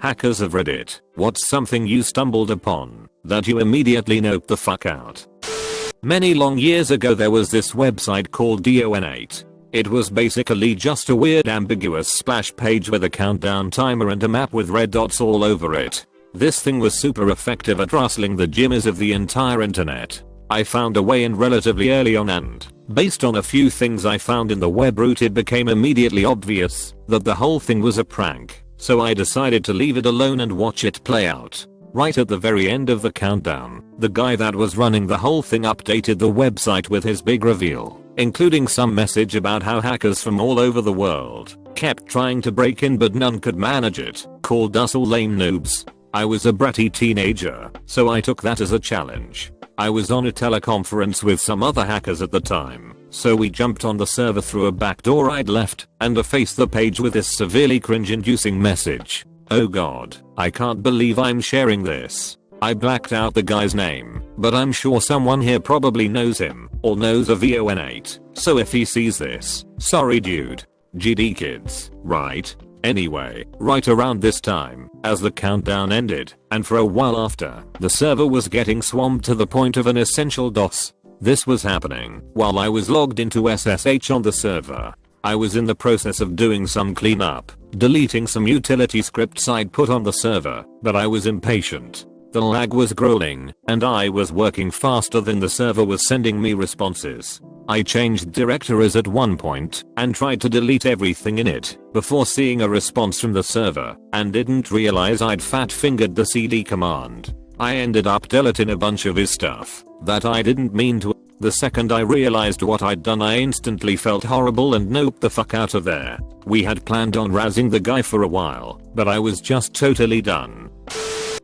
Hackers of Reddit, what's something you stumbled upon that you immediately noped the fuck out? Many long years ago there was this website called don8. It was basically just a weird ambiguous splash page with a countdown timer and a map with red dots all over it. This thing was super effective at rustling the jimmies of the entire internet. I found a way in relatively early on and, based on a few things I found in the web root, it became immediately obvious that the whole thing was a prank, so I decided to leave it alone and watch it play out. Right at the very end of the countdown, the guy that was running the whole thing updated the website with his big reveal, including some message about how hackers from all over the world kept trying to break in but none could manage it, called us all lame noobs. I was a bratty teenager, so I took that as a challenge. I was on a teleconference with some other hackers at the time, so we jumped on the server through a back door I'd left and effaced the page with this severely cringe-inducing message. Oh god, I can't believe I'm sharing this. I blacked out the guy's name, but I'm sure someone here probably knows him or knows a don8, so if he sees this, sorry dude. GD kids, right? Anyway, right around this time, as the countdown ended, and for a while after, the server was getting swamped to the point of an essential DOS. This was happening while I was logged into SSH on the server. I was in the process of doing some cleanup, deleting some utility scripts I'd put on the server, but I was impatient. The lag was growing, and I was working faster than the server was sending me responses. I changed directories at one point and tried to delete everything in it before seeing a response from the server and didn't realize I'd fat fingered the cd command. I ended up deleting a bunch of his stuff that I didn't mean to. The second I realized what I'd done, I instantly felt horrible and noped the fuck out of there. We had planned on razzing the guy for a while, but I was just totally done.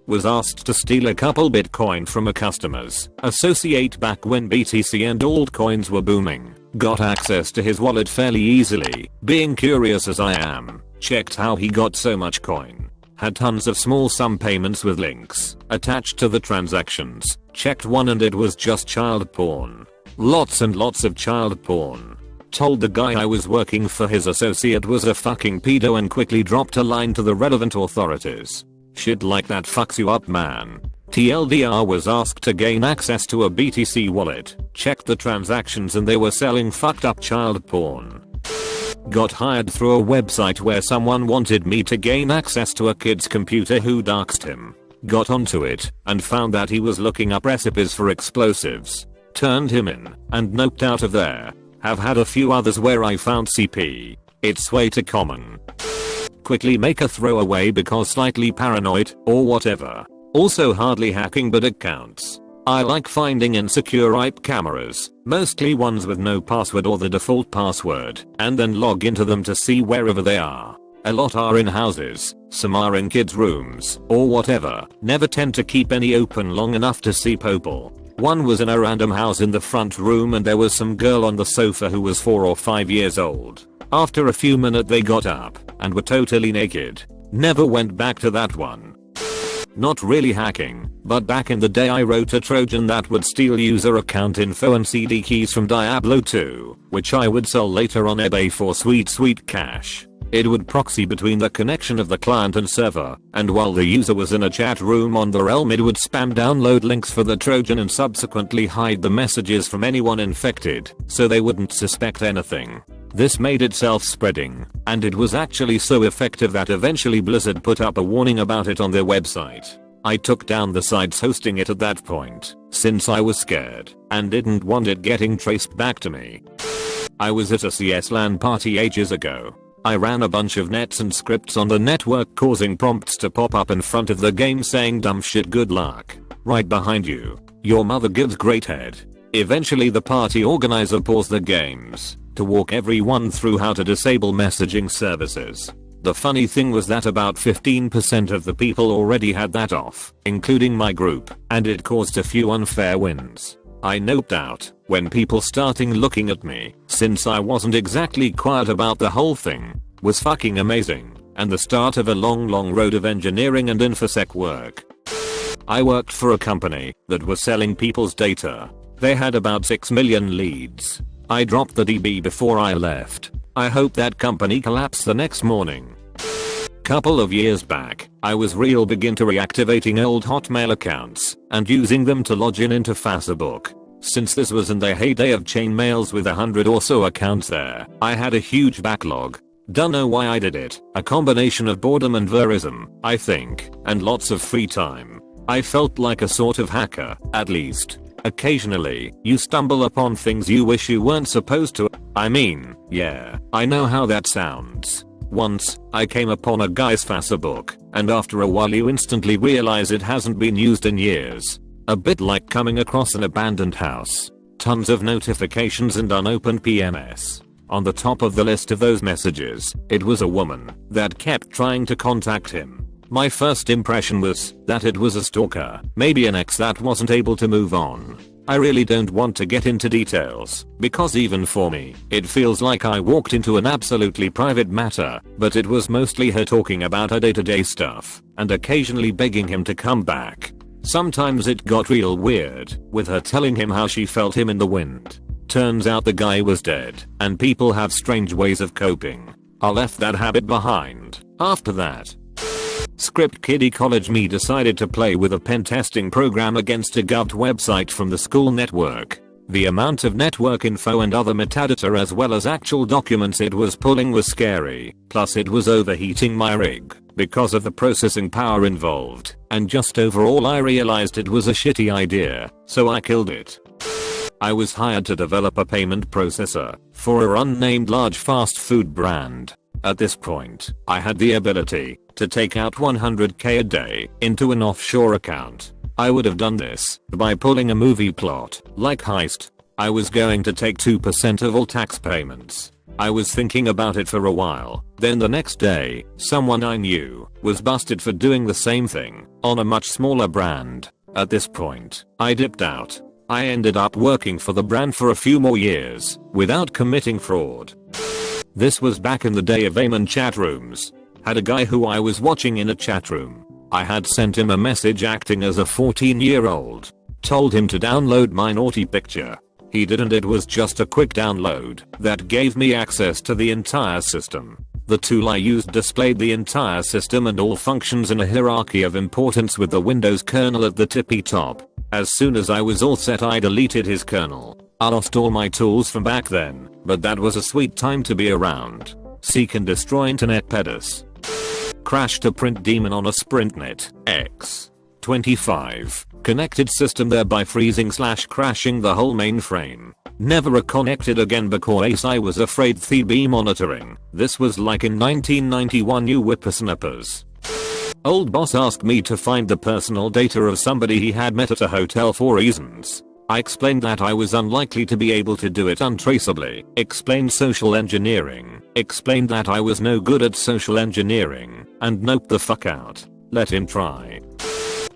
Was asked to steal a couple Bitcoin from a customer's associate back when BTC and altcoins were booming. Got access to his wallet fairly easily, being curious as I am. Checked how he got so much coin. Had tons of small sum payments with links attached to the transactions. Checked one and it was just child porn. Lots and lots of child porn. Told the guy I was working for his associate was a fucking pedo and quickly dropped a line to the relevant authorities. Shit like that fucks you up, man. TLDR was asked to gain access to a BTC wallet. Checked the transactions and they were selling fucked up child porn. Got hired through a website where someone wanted me to gain access to a kid's computer who doxed him. Got onto it and found that he was looking up recipes for explosives. Turned him in and noped out of there. Have had a few others where I found CP. It's way too common. Quickly make a throwaway because slightly paranoid or whatever. Also hardly hacking but it counts. I like finding insecure IP cameras, mostly ones with no password or the default password, and then log into them to see wherever they are. A lot are in houses, some are in kids' rooms, or whatever. Never tend to keep any open long enough to see people. One was in a random house in the front room and there was some girl on the sofa who was 4 or 5 years old. After a few minutes they got up and were totally naked. Never went back to that one. Not really hacking, but back in the day I wrote a Trojan that would steal user account info and CD keys from Diablo 2, which I would sell later on eBay for sweet cash. It would proxy between the connection of the client and server, and while the user was in a chat room on the realm it would spam download links for the Trojan and subsequently hide the messages from anyone infected, so they wouldn't suspect anything. This made it self-spreading, and it was actually so effective that eventually Blizzard put up a warning about it on their website. I took down the sites hosting it at that point, since I was scared and didn't want it getting traced back to me. I was at a CS LAN party ages ago. I ran a bunch of nets and scripts on the network causing prompts to pop up in front of the game saying dumb shit good luck. Right behind you. Your mother gives great head. Eventually the party organizer paused the games to walk everyone through how to disable messaging services. The funny thing was that about 15% of the people already had that off, including my group, and it caused a few unfair wins. I noped out when people starting looking at me, since I wasn't exactly quiet about the whole thing. Was fucking amazing, and the start of a long road of engineering and infosec work. I worked for a company that was selling people's data. They had about 6 million leads. I dropped the DB before I left. I hope that company collapsed the next morning. Couple of years back, I was begin to reactivating old Hotmail accounts and using them to log into Facebook. Since this was in the heyday of chain mails with 100 or so accounts there, I had a huge backlog. Don't know why I did it, a combination of boredom and verism, I think, and lots of free time. I felt like a sort of hacker, at least. Occasionally, you stumble upon things you wish you weren't supposed to. I mean, yeah, I know how that sounds. Once, I came upon a guy's Facebook, and after a while you instantly realize it hasn't been used in years. A bit like coming across an abandoned house. Tons of notifications and unopened PMS. On the top of the list of those messages, it was a woman that kept trying to contact him. My first impression was that it was a stalker, maybe an ex that wasn't able to move on. I really don't want to get into details, because even for me, it feels like I walked into an absolutely private matter, but it was mostly her talking about her day-to-day stuff, and occasionally begging him to come back. Sometimes it got real weird, with her telling him how she felt him in the wind. Turns out the guy was dead, and people have strange ways of coping. I left that habit behind. After that, Script Kiddie College me decided to play with a pen testing program against a govt website from the school network. The amount of network info and other metadata as well as actual documents it was pulling was scary, plus it was overheating my rig because of the processing power involved, and just overall I realized it was a shitty idea, so I killed it. I was hired to develop a payment processor for a unnamed large fast food brand. At this point, I had the ability to take out 100k a day into an offshore account. I would have done this by pulling a movie plot, like Heist. I was going to take 2% of all tax payments. I was thinking about it for a while, then the next day, someone I knew was busted for doing the same thing on a much smaller brand. At this point, I dipped out. I ended up working for the brand for a few more years without committing fraud. This was back in the day of Amen chat rooms. Had a guy who I was watching in a chat room. I had sent him a message acting as a 14-year-old. Told him to download my naughty picture. He didn't. It was just a quick download that gave me access to the entire system. The tool I used displayed the entire system and all functions in a hierarchy of importance with the Windows kernel at the tippy top. As soon as I was all set, I deleted his kernel. I lost all my tools from back then, but that was a sweet time to be around. Seek and destroy internet pedis. Crashed a print daemon on a SprintNet X25 connected system, thereby freezing/crashing the whole mainframe. Never reconnected again because I was afraid they'd be monitoring. This was like in 1991, you whippersnappers. Old boss asked me to find the personal data of somebody he had met at a hotel for reasons. I explained that I was unlikely to be able to do it untraceably, explained social engineering, explained that I was no good at social engineering, and noped the fuck out. Let him try.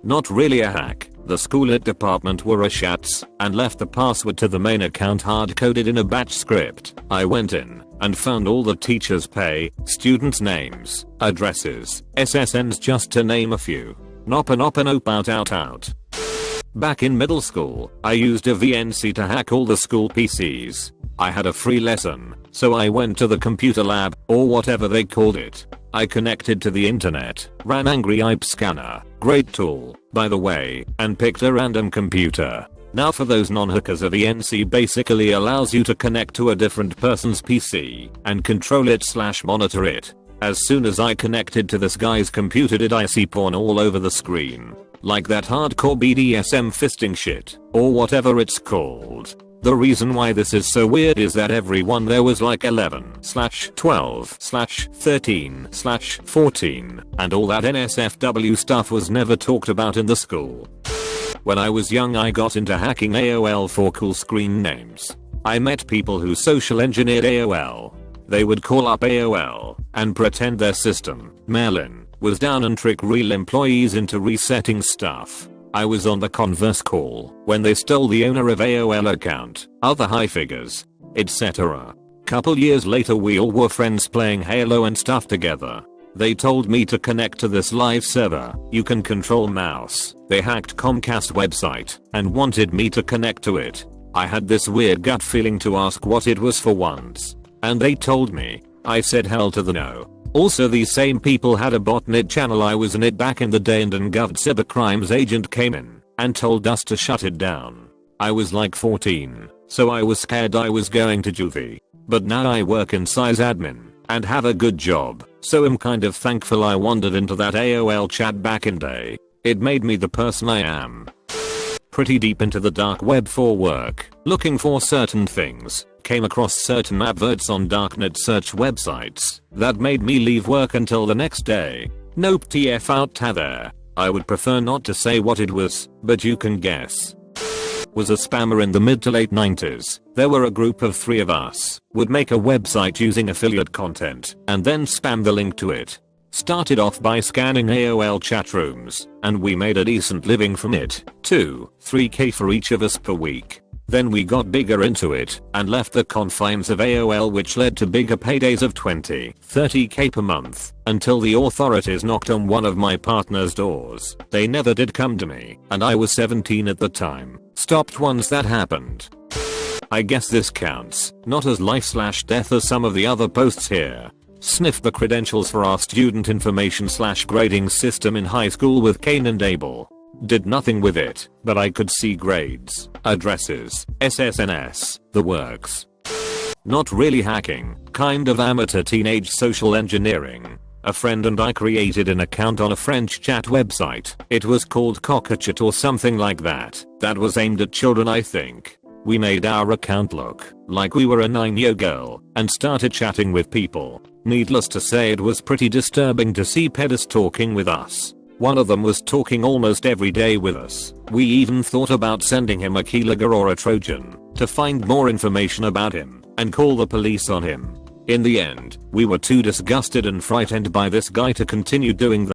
Not really a hack. The school IT department were a shats and left the password to the main account hard-coded in a batch script. I went in and found all the teachers' pay, students' names, addresses, SSNs, just to name a few. Nop out. Back in middle school, I used a VNC to hack all the school PCs. I had a free lesson, so I went to the computer lab, or whatever they called it. I connected to the internet, ran Angry IP Scanner, great tool, by the way, and picked a random computer. Now for those non-hackers, a VNC basically allows you to connect to a different person's PC and control it/monitor it. As soon as I connected to this guy's computer, did I see porn all over the screen. Like that hardcore BDSM fisting shit, or whatever it's called. The reason why this is so weird is that everyone there was like 11/12/13/14, and all that NSFW stuff was never talked about in the school. When I was young, I got into hacking AOL for cool screen names. I met people who social engineered AOL. They would call up AOL and pretend their system, mail-in, was down and trick real employees into resetting stuff. I was on the converse call when they stole the owner of AOL account, other high figures, etc. Couple years later, we all were friends playing Halo and stuff together. They told me to connect to this live server. You can control mouse. They hacked Comcast website and wanted me to connect to it. I had this weird gut feeling to ask what it was for once, and they told me. I said hell to the no. Also, these same people had a botnet channel I was in it back in the day, and an govt cybercrimes agent came in and told us to shut it down. I was like 14, so I was scared I was going to juvie. But now I work in sysadmin and have a good job, so I'm kind of thankful I wandered into that AOL chat back in day. It made me the person I am. Pretty deep into the dark web for work, looking for certain things. Came across certain adverts on darknet search websites that made me leave work until the next day. Nope, TF out there. I would prefer not to say what it was, but you can guess. Was a spammer in the mid to late 90s. There were a group of 3 of us, would make a website using affiliate content, and then spam the link to it. Started off by scanning AOL chat rooms, and we made a decent living from it. 2-3k for each of us per week. Then we got bigger into it, and left the confines of AOL, which led to bigger paydays of 20-30k per month, until the authorities knocked on one of my partner's doors. They never did come to me, and I was 17 at the time. Stopped once that happened. I guess this counts, not as life/death as some of the other posts here. Sniffed the credentials for our student information/grading system in high school with Cain and Abel. Did nothing with it, but I could see grades, addresses, SSNS, the works. Not really hacking, kind of amateur teenage social engineering. A friend and I created an account on a French chat website. It was called Cockachat or something like that. That was aimed at children, I think. We made our account look like we were a 9-year girl and started chatting with people. Needless to say, it was pretty disturbing to see pedos talking with us. One of them was talking almost every day with us. We even thought about sending him a keylogger or a Trojan to find more information about him and call the police on him. In the end, we were too disgusted and frightened by this guy to continue doing that.